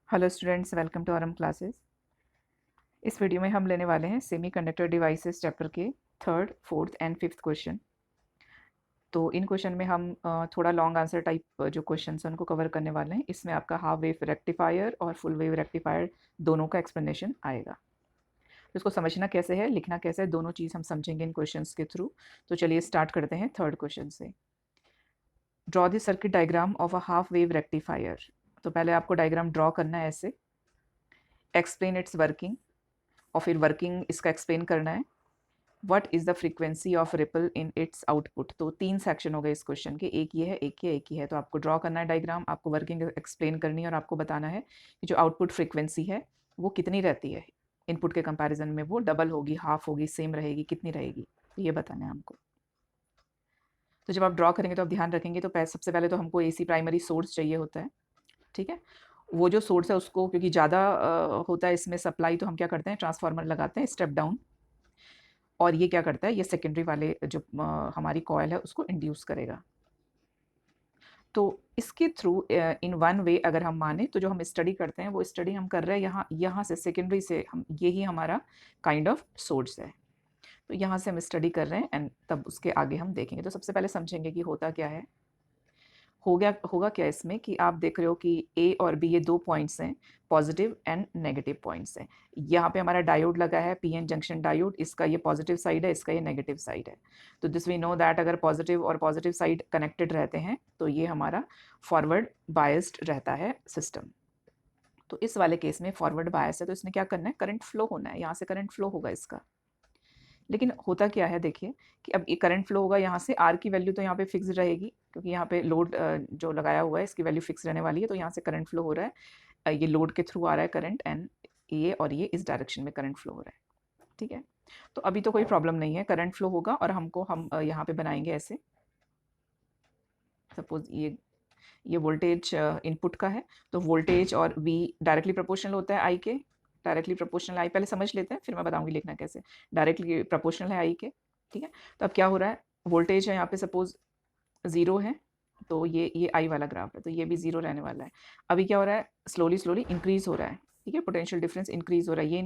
Hello students, welcome to RM classes. इस video में हम लेने वाले हैं सेमीकंडक्टर डिवाइसेस चैप्टर के third, fourth and fifth question. तो इन क्वेश्चन में हम थोड़ा लॉन्ग आंसर टाइप जो क्वेश्चन हैं उनको कवर करने वाले हैं। इसमें आपका हाफ वेव रेक्टिफायर और फुल वेव रेक्टिफायर दोनों का एक्सप्लेनेशन आएगा। तो इसको समझना कैसे है, लिखना कैसे है, दोनों चीज़ हम समझेंगे इन क्वेश्चंस के थ्रू। तो चलिए स्टार्ट करते हैं थर्ड क्वेश्चन से। Draw the circuit diagram of a half wave rectifier. तो पहले आपको डायग्राम ड्रॉ करना है ऐसे। एक्सप्लेन इट्स वर्किंग, और फिर वर्किंग इसका एक्सप्लेन करना है। What is the frequency of ripple in its output. तो तीन सेक्शन हो गए इस क्वेश्चन के, एक ये है, एक ये, एक ही है। तो आपको ड्रॉ करना है डायग्राम, आपको वर्किंग एक्सप्लेन करनी है और आपको बताना है कि जो आउटपुट फ्रीक्वेंसी है वो कितनी रहती है इनपुट के कंपैरिजन में। वो डबल होगी, हाफ होगी, सेम रहेगी, कितनी रहेगी, तो ये बताना है हमको। तो जब आप ड्रॉ करेंगे तो आप ध्यान रखेंगे, तो सबसे पहले तो हमको एसी प्राइमरी सोर्स चाहिए होता है, ठीक है। वो जो सोर्स है उसको, क्योंकि ज़्यादा होता है इसमें सप्लाई, तो हम क्या करते हैं, ट्रांसफार्मर लगाते हैं स्टेप डाउन। और ये क्या करता है, ये सेकेंडरी वाले जो हमारी कॉयल है उसको इंड्यूस करेगा। तो इसके थ्रू इन वन वे अगर हम माने तो जो हम स्टडी करते हैं वो स्टडी हम कर रहे हैं यहाँ से सेकेंडरी से, हम यही हमारा काइंड ऑफ सोर्स है। तो यहाँ से हम स्टडी कर रहे हैं एंड तब उसके आगे हम देखेंगे। तो सबसे पहले समझेंगे कि होता क्या है। होगा क्या इसमें कि आप देख रहे हो कि ए और बी ये दो पॉइंट्स हैं, पॉजिटिव एंड नेगेटिव पॉइंट्स हैं। यहाँ पे हमारा डायोड लगा है, पीएन जंक्शन डायोड, इसका ये पॉजिटिव साइड है, इसका ये नेगेटिव साइड है। तो दिस वी नो दैट अगर पॉजिटिव और पॉजिटिव साइड कनेक्टेड रहते हैं तो ये हमारा फॉरवर्ड बायस्ड रहता है सिस्टम। तो इस वाले केस में फॉरवर्ड बायस है, तो इसमें क्या करना है, करंट फ्लो होना है, यहाँ से करंट फ्लो होगा इसका। लेकिन होता क्या है, देखिए कि अब ये करंट फ्लो होगा यहाँ से, आर की वैल्यू तो यहाँ पे फिक्स रहेगी क्योंकि यहाँ पे लोड जो लगाया हुआ है इसकी वैल्यू फिक्स रहने वाली है। तो यहाँ से करंट फ्लो हो रहा है, ये लोड के थ्रू आ रहा है करंट, एंड ये और ये इस डायरेक्शन में करंट फ्लो हो रहा है, ठीक है। तो अभी तो कोई प्रॉब्लम नहीं है, करंट फ्लो होगा और हम यहाँ पे बनाएंगे ऐसे। सपोज ये वोल्टेज इनपुट का है, तो वोल्टेज और वी डायरेक्टली प्रोपोर्शनल होता है आई के। डायरेक्टली प्रोपोर्शनल आई पहले समझ लेते हैं, फिर मैं बताऊंगी लिखना कैसे। डायरेक्टली प्रोपोर्शनल है आई के, ठीक है। तो अब क्या हो रहा है, वोल्टेज है यहाँ पे सपोज 0 है, तो ये आई वाला ग्राफ है, तो ये भी 0 रहने वाला है। अभी क्या हो रहा है, स्लोली स्लोली इंक्रीज हो रहा है, ठीक है। पोटेंशियल डिफरेंस इंक्रीज हो रहा है, ये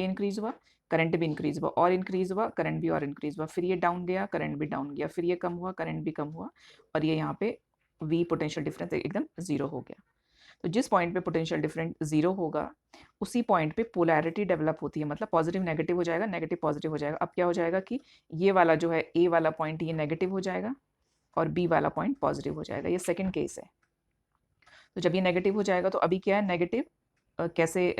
इंक्रीज हुआ, करंट भी इंक्रीज हुआ, और इंक्रीज हुआ, करंट भी और इंक्रीज हुआ, फिर ये डाउन गया, करंट भी डाउन गया, फिर ये कम हुआ, करंट भी कम हुआ, और ये यहाँ पे वी पोटेंशियल डिफरेंस एकदम 0 हो गया। तो जिस पॉइंट पे पोटेंशियल डिफरेंस 0 होगा उसी पॉइंट पे पोलैरिटी डेवलप होती है, मतलब पॉजिटिव नेगेटिव हो जाएगा, नेगेटिव पॉजिटिव हो जाएगा। अब क्या हो जाएगा कि ये वाला जो है ए वाला पॉइंट ये नेगेटिव हो जाएगा और बी वाला पॉइंट पॉजिटिव हो जाएगा। ये सेकंड केस है। तो जब ये नेगेटिव हो जाएगा तो अभी क्या है, नेगेटिव कैसे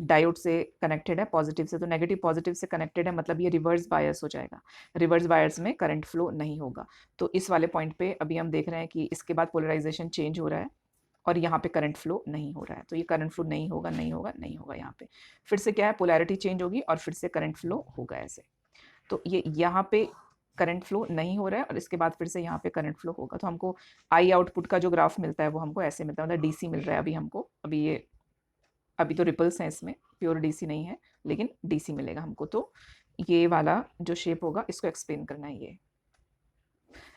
डायोड से कनेक्टेड है पॉजिटिव से, तो नेगेटिव पॉजिटिव से कनेक्टेड है, मतलब ये रिवर्स बायस हो जाएगा। रिवर्स बायस में करंट फ्लो नहीं होगा। तो इस वाले पॉइंट पे अभी हम देख रहे हैं कि इसके बाद पोलराइजेशन चेंज हो रहा है और यहाँ पे करंट फ्लो नहीं हो रहा है। तो ये करंट फ्लो नहीं होगा, नहीं होगा, नहीं होगा। यहाँ पे फिर से क्या है, पोलैरिटी चेंज होगी और फिर से करंट फ्लो होगा ऐसे। तो ये यहाँ पे करंट फ्लो नहीं हो रहा है और इसके बाद फिर से यहाँ पे करंट फ्लो होगा। तो हमको आई आउटपुट का जो ग्राफ मिलता है वो हमको ऐसे मिलता है, मतलब डीसी मिल रहा है अभी हमको। अभी तो रिपल्स हैं इसमें, प्योर डीसी नहीं है, लेकिन डीसी मिलेगा हमको। तो ये वाला जो शेप होगा इसको एक्सप्लेन करना है, ये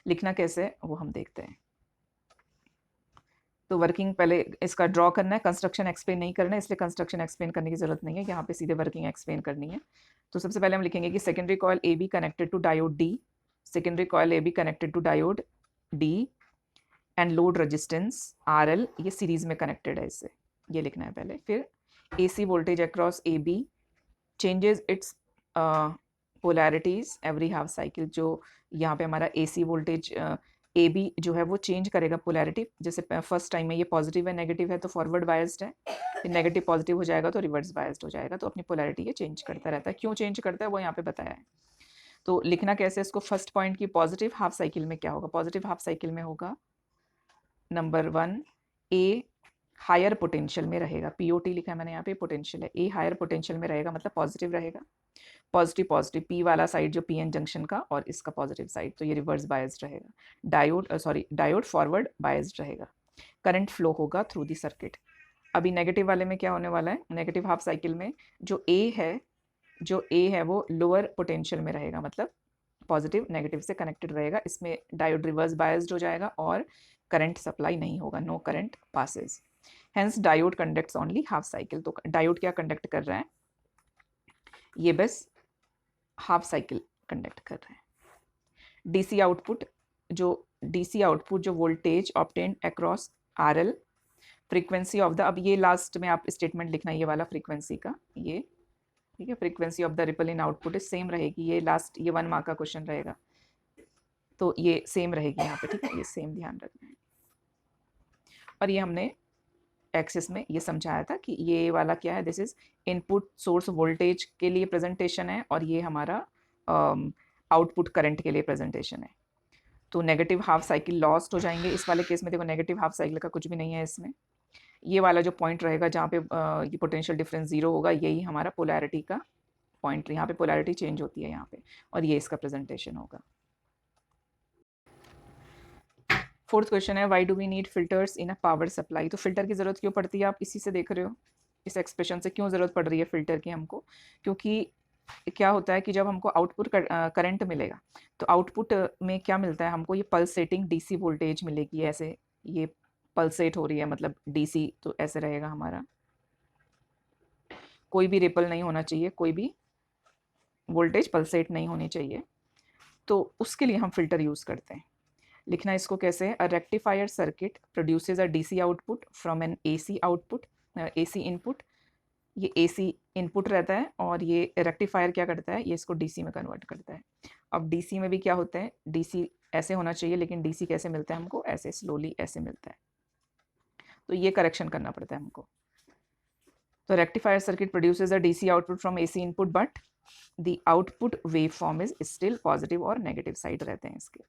लिखना कैसे है वो हम देखते हैं। तो वर्किंग पहले इसका ड्रॉ करना है, कंस्ट्रक्शन एक्सप्लेन नहीं करना है, इसलिए कंस्ट्रक्शन एक्सप्लेन करने की जरूरत नहीं है, यहाँ पे सीधे वर्किंग एक्सप्लेन करनी है। तो सबसे पहले हम लिखेंगे कि secondary coil A B connected to diode D, secondary coil A B connected to diode D, and load resistance R L ये सीरीज में कनेक्टेड है, इससे ये लिखना है पहले। फिर A C voltage across A B changes its polarities every half cycle. जो यहाँ पे हमारा ए सी वोल्टेज ए बी जो है वो चेंज करेगा पोलैरिटी। जैसे फर्स्ट टाइम में ये पॉजिटिव है, नेगेटिव है, तो फॉरवर्ड बायस्ड है, फिर नेगेटिव पॉजिटिव हो जाएगा तो रिवर्स बायस्ड हो जाएगा। तो अपनी पोलैरिटी ये चेंज करता रहता है। क्यों चेंज करता है वो यहाँ पे बताया है। तो लिखना कैसे इसको, फर्स्ट पॉइंट की पॉजिटिव हाफ साइकिल में क्या होगा, पॉजिटिव हाफ साइकिल में होगा नंबर 1 ए हायर पोटेंशियल में रहेगा, पीओटी लिखा है मैंने यहाँ पे, पोटेंशियल है, ए हायर पोटेंशियल में रहेगा मतलब पॉजिटिव रहेगा। पॉजिटिव पॉजिटिव, पी वाला साइड जो पीएन जंक्शन का और इसका पॉजिटिव साइड, तो ये रिवर्स बायस्ड रहेगा। डायोड फॉरवर्ड बायस्ड रहेगा। करंट फ्लो होगा थ्रू दी सर्किट। अभी नेगेटिव वाले में क्या होने वाला है, नेगेटिव हाफ साइकिल में जो ए है वो लोअर पोटेंशियल में रहेगा, मतलब पॉजिटिव नेगेटिव से कनेक्टेड रहेगा। इसमें डायोड रिवर्स बायस्ड हो जाएगा और करंट सप्लाई नहीं होगा, no current passes. Hence diode conducts only half cycle. तो डायोड क्या कंडक्ट कर रहा है, ये बस हाफ साइकिल कंडक्ट कर रहे हैं। डीसी आउटपुट जो voltage obtained across RL frequency of the, अब ये लास्ट में आप स्टेटमेंट लिखना ये वाला फ्रीक्वेंसी का, ये ठीक है, frequency of the ripple in output is same रहेगी, ये लास्ट ये 1 मार्क का क्वेश्चन रहेगा, तो ये सेम रहेगी यहाँ पे, ठीक है, ये सेम ध्यान रखना है। और ये हमने एक्सिस में ये समझाया था कि ये वाला क्या है, this is input source voltage के लिए प्रेजेंटेशन है और ये हमारा आउटपुट करंट के लिए प्रेजेंटेशन है। तो नेगेटिव हाफ साइकिल लॉस्ट हो जाएंगे इस वाले केस में, देखो नेगेटिव हाफ साइकिल का कुछ भी नहीं है इसमें। ये वाला जो पॉइंट रहेगा जहाँ पे ये पोटेंशियल डिफरेंस 0 होगा, यही हमारा पोलैरिटी का पॉइंट, यहाँ पे पोलैरिटी चेंज होती है यहाँ पे, और ये इसका प्रेजेंटेशन होगा। फोर्थ क्वेश्चन है, why do we need filters in a power supply. तो फिल्टर की ज़रूरत क्यों पड़ती है, आप इसी से देख रहे हो, इस एक्सप्रेशन से क्यों ज़रूरत पड़ रही है फिल्टर की हमको, क्योंकि क्या होता है कि जब हमको आउटपुट करंट मिलेगा तो आउटपुट में क्या मिलता है हमको, ये पल्सेटिंग डीसी वोल्टेज मिलेगी, ऐसे ये पल्सेट हो रही है मतलब डीसी, तो ऐसे रहेगा हमारा, कोई भी रिपल नहीं होना चाहिए, कोई भी वोल्टेज पल्सेट नहीं होनी चाहिए, तो उसके लिए हम फिल्टर यूज़ करते हैं। लिखना इसको कैसे है, a rectifier circuit produces a DC output from an AC output, AC input, ये एसी इनपुट रहता है और ये रेक्टिफायर क्या करता है, ये इसको डीसी में कन्वर्ट करता है। अब डीसी में भी क्या होता है, डीसी ऐसे होना चाहिए, लेकिन डीसी कैसे मिलता है हमको, ऐसे स्लोली ऐसे मिलता है, तो ये करेक्शन करना पड़ता है हमको। तो rectifier circuit produces a DC output from AC input but the output wave form is still positive और नेगेटिव साइड रहते हैं इसके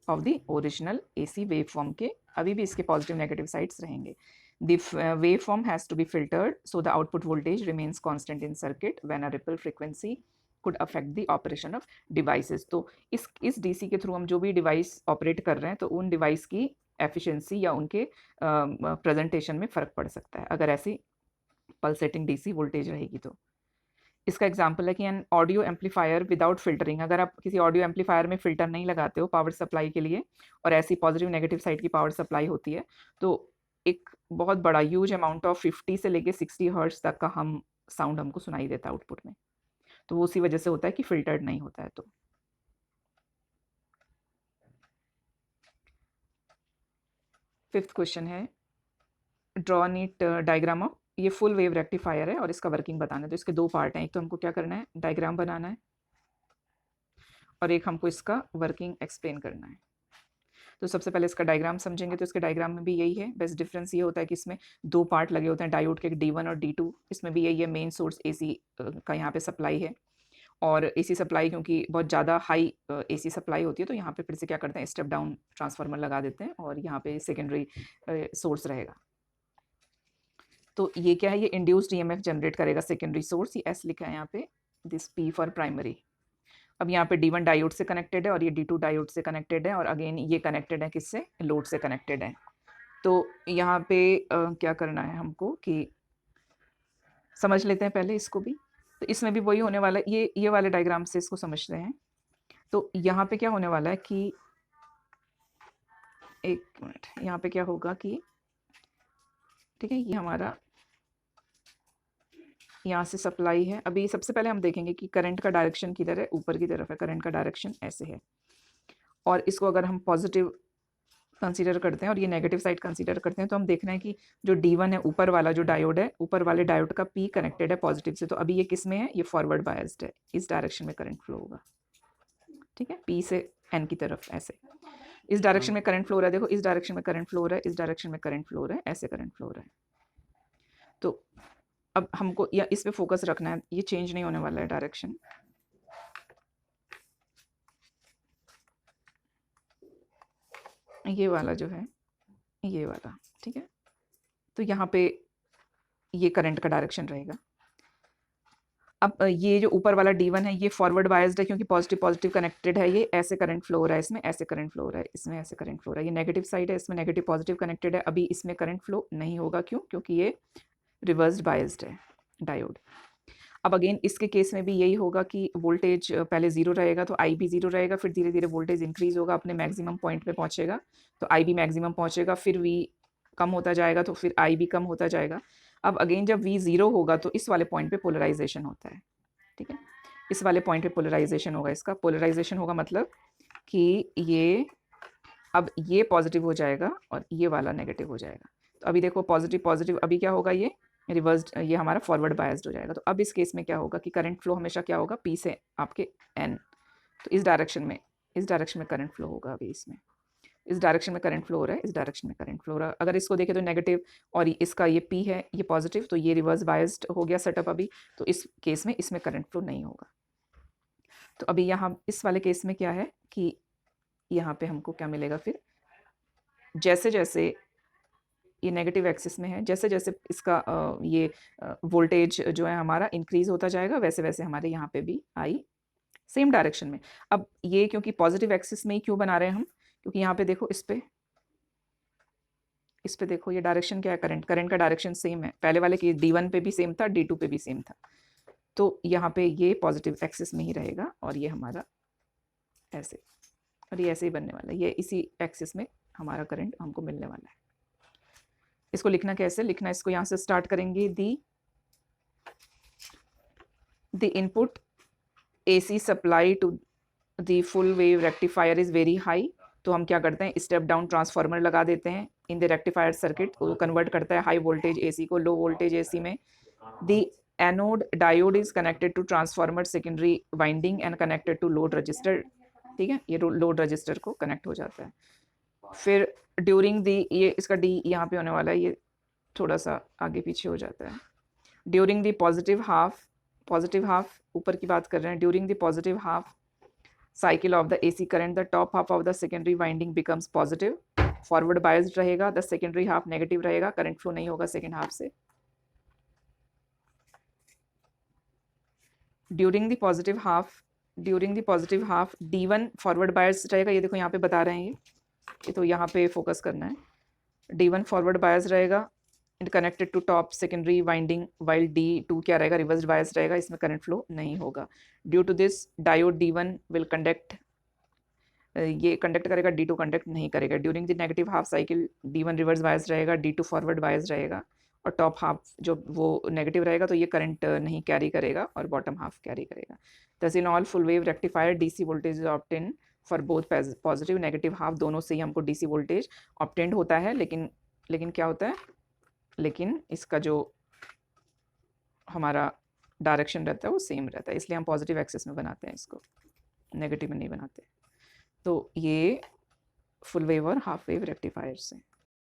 of the original AC wave form के, अभी भी इसके पॉजिटिव नेगेटिव साइड्स रहेंगे। The waveform has to be filtered so the output voltage remains constant in circuit when a ripple frequency could affect the operation of devices। तो इस DC के through हम जो भी डिवाइस ऑपरेट कर रहे हैं तो उन डिवाइस की एफिशिएंसी या उनके प्रेजेंटेशन में फ़र्क पड़ सकता है अगर ऐसी पल्सेटिंग डीसी वोल्टेज रहेगी तो। इसका एग्जांपल है कि an audio amplifier without filtering, अगर आप किसी ऑडियो एम्पलीफायर में फ़िल्टर नहीं लगाते हो पावर सप्लाई के लिए और ऐसी पॉजिटिव नेगेटिव साइड की पावर सप्लाई होती है, तो एक बहुत बड़ा ह्यूज अमाउंट ऑफ 50 से लेके 60 हर्ट्ज तक का हम साउंड हमको सुनाई देता है आउटपुट में, तो वो उसी वजह से होता है कि फिल्टर्ड नहीं होता है। तो फिफ्थ क्वेश्चन है, ड्रॉ नीट डायग्राम ऑफ, ये फुल वेव रेक्टिफायर है और इसका वर्किंग बताना है। तो इसके दो पार्ट हैं, एक तो हमको क्या करना है, डायग्राम बनाना है, और एक हमको इसका वर्किंग एक्सप्लेन करना है। तो सबसे पहले इसका डायग्राम समझेंगे, तो इसके डायग्राम में भी यही है, बस डिफरेंस ये होता है कि इसमें दो पार्ट लगे होते हैं डायोड के, D1 और D2, इसमें भी यही है, मेन सोर्स एसी का यहाँ पे सप्लाई है, और एसी सप्लाई क्योंकि बहुत ज़्यादा हाई एसी सप्लाई होती है तो यहाँ पे फिर से क्या करते हैं, स्टेप डाउन ट्रांसफार्मर लगा देते हैं और यहाँ पे सेकेंडरी सोर्स रहेगा। तो ये क्या है, ये इंड्यूस्ड ईएमएफ जनरेट करेगा सेकेंडरी सोर्स, ये एस लिखा है यहाँ पे, दिस पी फॉर प्राइमरी। अब यहाँ पे D1 डायोड से कनेक्टेड है और ये D2 डायोड से कनेक्टेड है, और अगेन ये कनेक्टेड है किससे, लोड से कनेक्टेड है। तो यहाँ पे क्या करना है हमको कि समझ लेते हैं पहले इसको भी, तो इसमें भी वही होने वाला है, ये वाले डायग्राम से इसको समझते हैं। तो यहाँ पे क्या होने वाला है कि, एक मिनट, यहाँ पे क्या होगा कि, ठीक है, ये हमारा यहाँ से सप्लाई है। अभी सबसे पहले हम देखेंगे कि करंट का डायरेक्शन किधर है, ऊपर की तरफ है, करंट का डायरेक्शन ऐसे है, और इसको अगर हम पॉजिटिव कंसीडर करते हैं और ये नेगेटिव साइड कंसीडर करते हैं, तो हम देख रहे हैं कि जो D1 है, ऊपर वाला जो डायोड है, ऊपर वाले डायोड का P कनेक्टेड है पॉजिटिव से, तो अभी ये किस में है, ये फॉरवर्ड बायस्ड है, इस डायरेक्शन में करंट फ्लो होगा, ठीक है, P से N की तरफ ऐसे, इस डायरेक्शन में करंट फ्लो हो रहा है, देखो इस डायरेक्शन में करंट फ्लो हो रहा है, इस डायरेक्शन में करंट फ्लो हो रहा है, ऐसे करंट फ्लो हो रहा है। तो अब हमको या इस पे फोकस रखना है, ये चेंज नहीं होने वाला है डायरेक्शन, ये वाला जो है, ये वाला, ठीक है, तो यहाँ पे ये करंट का डायरेक्शन रहेगा। अब ये जो ऊपर वाला D1 है, ये फॉरवर्ड बायस्ड है क्योंकि पॉजिटिव पॉजिटिव कनेक्टेड है, ये ऐसे करंट फ्लो हो रहा है, इसमें ऐसे करंट फ्लो हो रहा है, इसमें ऐसे करंट फ्लो हो रहा है, ये नेगेटिव साइड है, इसमें नेगेटिव पॉजिटिव कनेक्टेड है, अभी इसमें करंट फ्लो नहीं होगा, क्यों, क्योंकि ये रिवर्स्ड बायस्ड है डायोड। अब अगेन इसके केस में भी यही होगा कि वोल्टेज पहले 0 रहेगा तो I भी 0 रहेगा, फिर धीरे धीरे वोल्टेज इंक्रीज होगा, अपने मैक्सिमम पॉइंट पे पहुंचेगा, तो I भी मैक्सिमम पहुंचेगा, फिर V कम होता जाएगा तो फिर आई भी कम होता जाएगा। अब अगेन जब V 0 होगा तो इस वाले पॉइंट पे पोलराइजेशन होता है, ठीक है। इस वाले पॉइंट पे पोलराइजेशन होगा, इसका पोलराइजेशन होगा मतलब कि ये अब ये पॉजिटिव हो जाएगा और ये वाला नेगेटिव हो जाएगा। तो अभी देखो पॉजिटिव पॉजिटिव, अभी क्या होगा, ये रिवर्स्ड, ये हमारा फॉरवर्ड बायस्ड हो जाएगा। तो अब इस केस में क्या होगा कि करंट फ्लो हमेशा क्या होगा, P से आपके N, तो इस डायरेक्शन में करंट फ्लो होगा। अभी इसमें इस डायरेक्शन में करंट फ्लो हो रहा है, इस डायरेक्शन में करंट फ्लो हो रहा है। अगर इसको देखें तो नेगेटिव और इसका ये P है, ये पॉजिटिव, तो ये रिवर्स बायस्ड हो गया सेटअप अभी। तो इस केस में इसमें करंट फ्लो नहीं होगा। तो अभी यहाँ इस वाले केस में क्या है कि यहाँ पे हमको क्या मिलेगा, फिर जैसे जैसे ये नेगेटिव एक्सिस में है, जैसे जैसे इसका ये वोल्टेज जो है हमारा इंक्रीज होता जाएगा, वैसे वैसे हमारे यहाँ पे भी आई सेम डायरेक्शन में। अब ये क्योंकि पॉजिटिव एक्सिस में ही क्यों बना रहे हैं हम, क्योंकि यहाँ पे देखो, इस पे देखो, ये डायरेक्शन क्या है, करंट का डायरेक्शन सेम है। पहले वाले की D1 पे भी सेम था, D2 पे भी सेम था। तो यहाँ पे ये पॉजिटिव एक्सिस में ही रहेगा और ये हमारा ऐसे, और ये ऐसे ही बनने वाला है। ये इसी एक्सिस में हमारा करंट हमको मिलने वाला है। इसको लिखना कैसे, लिखना इसको यहाँ से स्टार्ट करेंगे। The input AC supply to the full wave rectifier is very high. तो हम क्या करते हैं, स्टेप डाउन ट्रांसफार्मर लगा देते हैं इन द रेक्टिफायर सर्किट, वो कन्वर्ट करता है हाई वोल्टेज AC को लो वोल्टेज AC में। The anode diode is connected to transformer secondary winding and connected to load resistor, ठीक है, ये लोड रजिस्टर को कनेक्ट हो जाता है। फिर ड्यूरिंग दी, ये इसका D यहाँ पे होने वाला है, ये थोड़ा सा आगे पीछे हो जाता है। ड्यूरिंग द पॉजिटिव हाफ ऊपर की बात कर रहे हैं, during the positive half cycle of the AC current the top half of the secondary winding becomes positive, forward biased रहेगा, द सेकेंडरी हाफ नेगेटिव रहेगा, करंट फ्लो नहीं होगा सेकेंड हाफ से। During the positive half D1 forward biased रहेगा, ये देखो यहाँ पे बता रहे हैं ये तो यहाँ पे फोकस करना है। D1 फॉरवर्ड बायस रहेगा, it connected to top secondary winding, while D2 क्या रहेगा, रिवर्स्ड बायस रहेगा, इसमें करंट फ्लो नहीं होगा। Due to this diode D1 will conduct, ये कंडक्ट करेगा, D2 कंडक्ट नहीं करेगा। During the negative half cycle D1 reverse bias रहेगा, D2 फॉरवर्ड बायस रहेगा, और टॉप हाफ जो वो नेगेटिव रहेगा तो ये करंट नहीं कैरी करेगा और बॉटम हाफ कैरी करेगा। दस in all full wave rectifier DC voltage is obtain for both positive negative half, दोनों से ही हमको DC वोल्टेज ऑब्टेंड होता है। लेकिन क्या होता है, लेकिन इसका जो हमारा डायरेक्शन रहता है वो सेम रहता है, इसलिए हम पॉजिटिव एक्सिस में बनाते हैं इसको, नेगेटिव में नहीं बनाते। तो ये फुल वेव और हाफ वेव रेक्टिफायर से